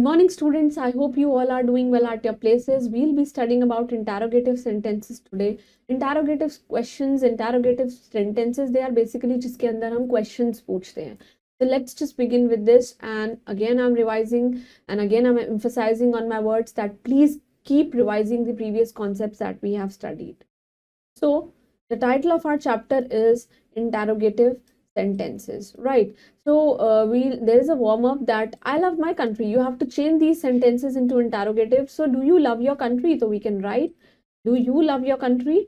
morning, students. I hope you all are doing well at your places. We'll be studying about interrogative sentences today. Interrogative questions, interrogative sentences, they are basically जिसके अंदर हम questions पूछते हैं. So let's just begin with this. And again, I'm revising and again, I'm emphasizing on my words that please keep revising the previous concepts that we have studied. So the title of our chapter is interrogative sentences, right? So there is a warm up that I love my country. You have to change these sentences into interrogative. So do you love your country? So we can write, do you love your country?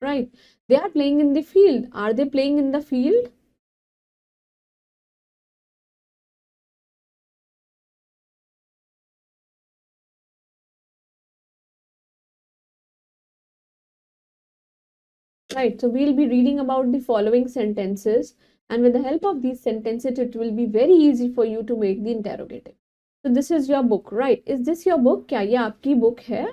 Right, they are playing in the field. Are they playing in the field? Right, so we'll be reading about the following sentences, and with the help of these sentences it will be very easy for you to make the interrogative. So this is your book, right? Is this your book? क्या ये आपकी book है?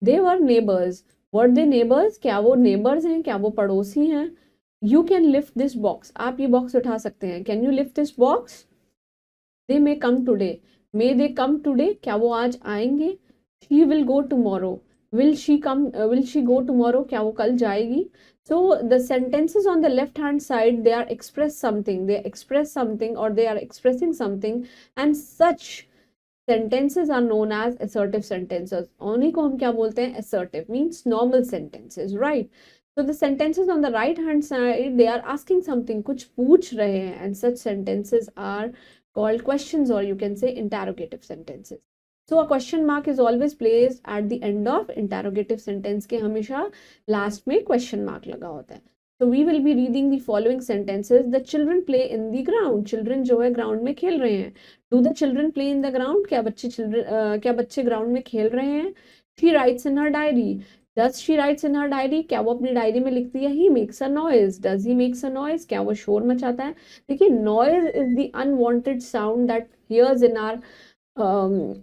They were neighbors. Were they neighbors? क्या वो neighbors हैं? क्या वो पड़ोसी हैं? You can lift this box. आप ये box उठा सकते हैं. Can you lift this box? They may come today. May they come today? क्या वो आज आएंगे? She will go tomorrow. Will she come? Will she go tomorrow? क्या वो कल जाएगी? So the sentences on the left hand side, they are express something. They express something or they are expressing something, and such sentences are known as assertive sentences. उन्हीं को हम क्या बोलते हैं? Assertive means normal sentences, right? So the sentences on the right hand side, they are asking something, कुछ पूछ रहे हैं, and such sentences are called questions, or you can say interrogative sentences. So a question mark is always placed at the end of interrogative sentence के हमेशा last में question mark लगा होता है. So we will be reading the following sentences. The children play in the ground. Children जो है ground में खेल रहे हैं. Do the children play in the ground? क्या बच्चे ground में खेल रहे हैं? She writes in her diary. Does she writes in her diary? क्या वो अपनी डायरी में लिखती है? He makes a noise. Does he makes a noise? क्या वो शोर मचाता है? देखिए, noise is the unwanted sound that hears in our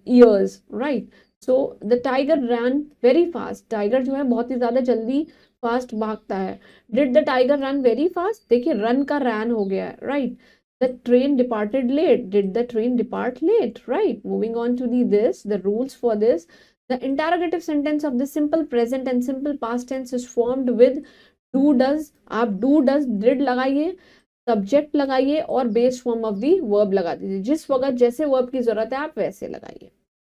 ears, right? So the tiger ran very fast. Tiger जो है बहुत ही ज्यादा जल्दी फास्ट भागता है. Did the tiger run very fast? देखिए, run का ran हो गया है, right? The train departed late. Did the train depart late? Right. Moving on to the rules for this. The interrogative sentence of the simple present and simple past tense is formed with do, does. आप do, does, did लगाइए, subject लगाइए और base form of the verb लगा दीजिए. जिस वक्त जैसे verb की जरूरत है आप वैसे लगाइए.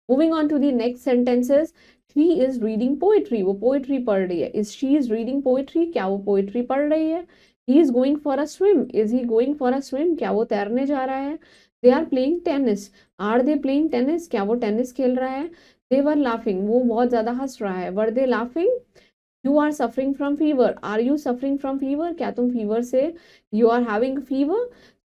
Moving on to the next sentences. She is reading poetry. वो पोएट्री पढ़ रही है. Is she is reading poetry? क्या वो पोएट्री पढ़ रही है? He is going for a swim. Is he going for a swim? क्या वो तैरने जा रहा है? They are playing tennis. Are they playing tennis? क्या वो टेनिस खेल रहा है? They were laughing. वो बहुत ज्यादा हंस रहा है. वर दे laughing? You are suffering from fever. Are you suffering from fever? क्या तुम फीवर से? You are having fever.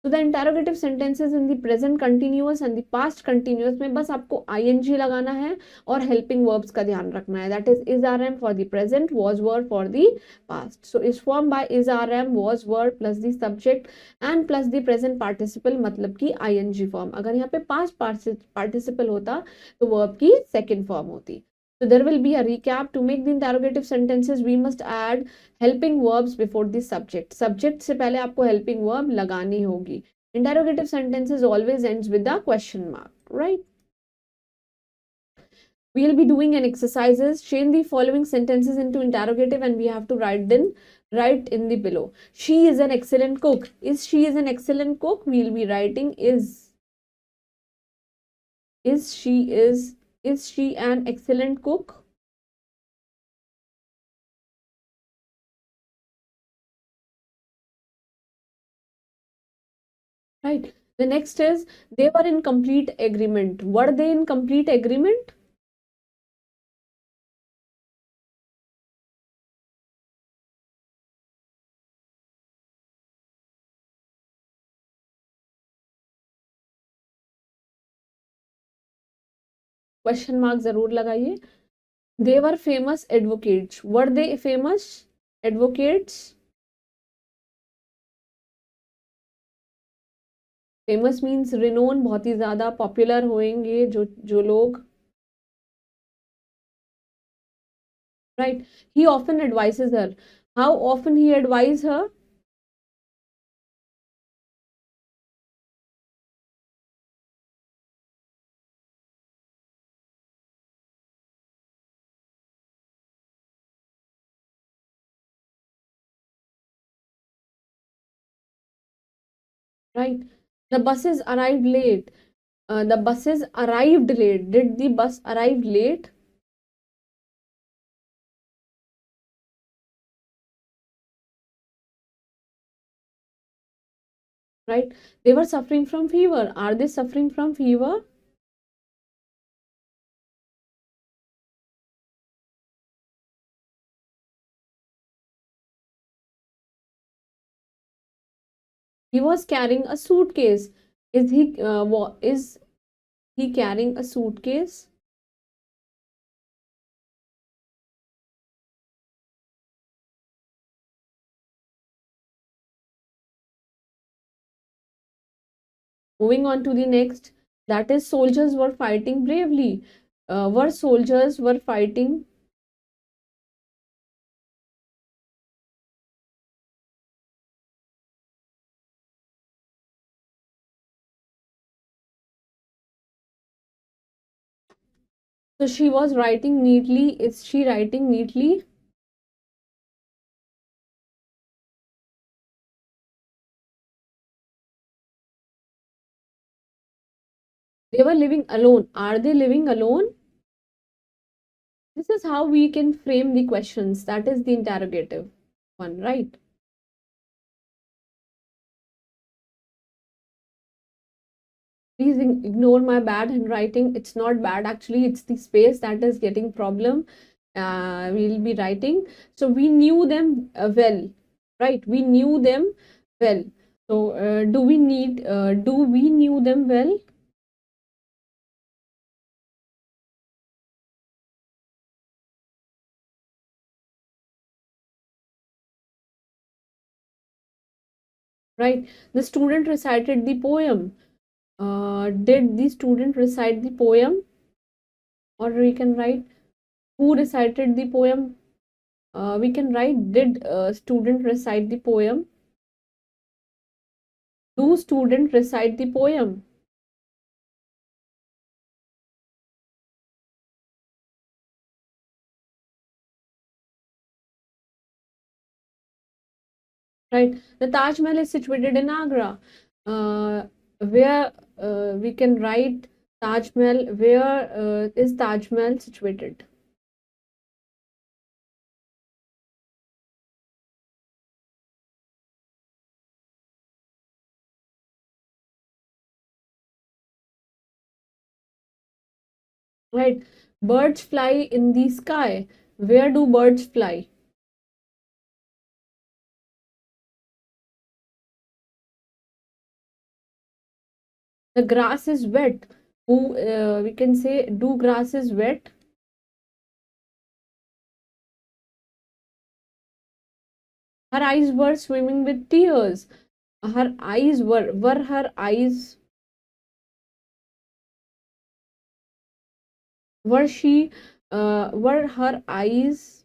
So the interrogative sentences in the present continuous and the past continuous में बस आपको ing लगाना है और helping verbs का ध्यान रखना है. That is rm for the present, was were for the past. So is formed by is rm, was were plus the subject and plus the present participle, मतलब कि ing form. अगर यहाँ पे past participle होता तो verb की second form होती. So there will be a recap. To make the interrogative sentences, we must add helping verbs before the subject. Subject से पहले आपको helping verb लगानी होगी. Interrogative sentences always ends with a question mark, right? We will be doing an exercises. Change the following sentences into interrogative, and we have to write in the below. She is an excellent cook. Is she is an excellent cook? We will be writing is she an excellent cook? Right. The next is they were in complete agreement. Were they in complete agreement? Question mark जरूर लगाइए. They were famous advocates. Were they famous advocates? Famous means renowned, बहुत ही ज्यादा popular होंगे जो लोग. right? He often advises her. How often he advises her? Right? The buses arrived late. The buses arrived late. Did the bus arrive late? Right? They were suffering from fever. Are they suffering from fever? He was carrying a suitcase. Is he carrying a suitcase? Moving on to the next, that is soldiers were fighting bravely. Were soldiers were fighting? So she was writing neatly. Is she writing neatly? They were living alone. Are they living alone? This is how we can frame the questions. That is the interrogative one, right? Please ignore my bad handwriting. It's not bad, actually. It's the space that is getting problem. We'll be writing. So we knew them well, right? We knew them well. So do we knew them well? Right? The student recited the poem. Did the student recite the poem? Or we can write who recited the poem. We can write did student recite the poem. Do student recite the poem? Right? The Taj Mahal is situated in Agra. Where we can write Taj Mahal. Where is Taj Mahal situated? Right? Birds fly in the sky. Where do birds fly? The grass is wet. Who we can say do grass is wet. Her eyes were swimming with tears. Her eyes were her eyes were she were her eyes?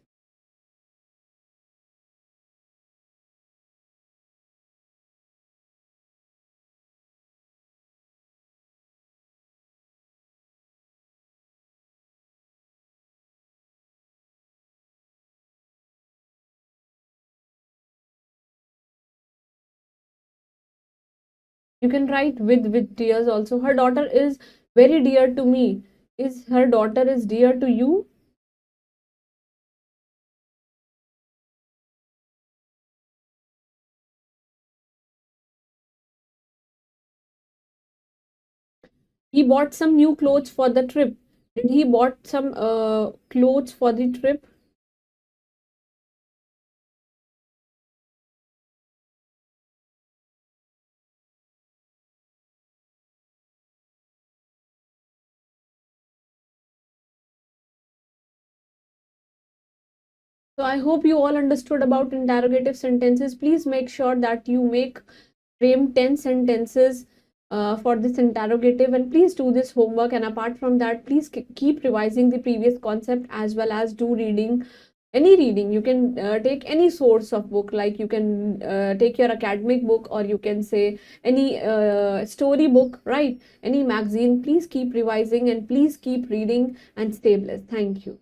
You can write with tears also. Her daughter is very dear to me. Is her daughter is dear to you? He bought some new clothes for the trip. Did he bought some clothes for the trip? So I hope you all understood about interrogative sentences. Please make sure that you make frame 10 sentences for this interrogative, and please do this homework. And apart from that, please keep revising the previous concept as well as do reading any reading. You can take any source of book, like you can take your academic book, or you can say any story book, right? Any magazine. Please keep revising and please keep reading and stay blessed. Thank you.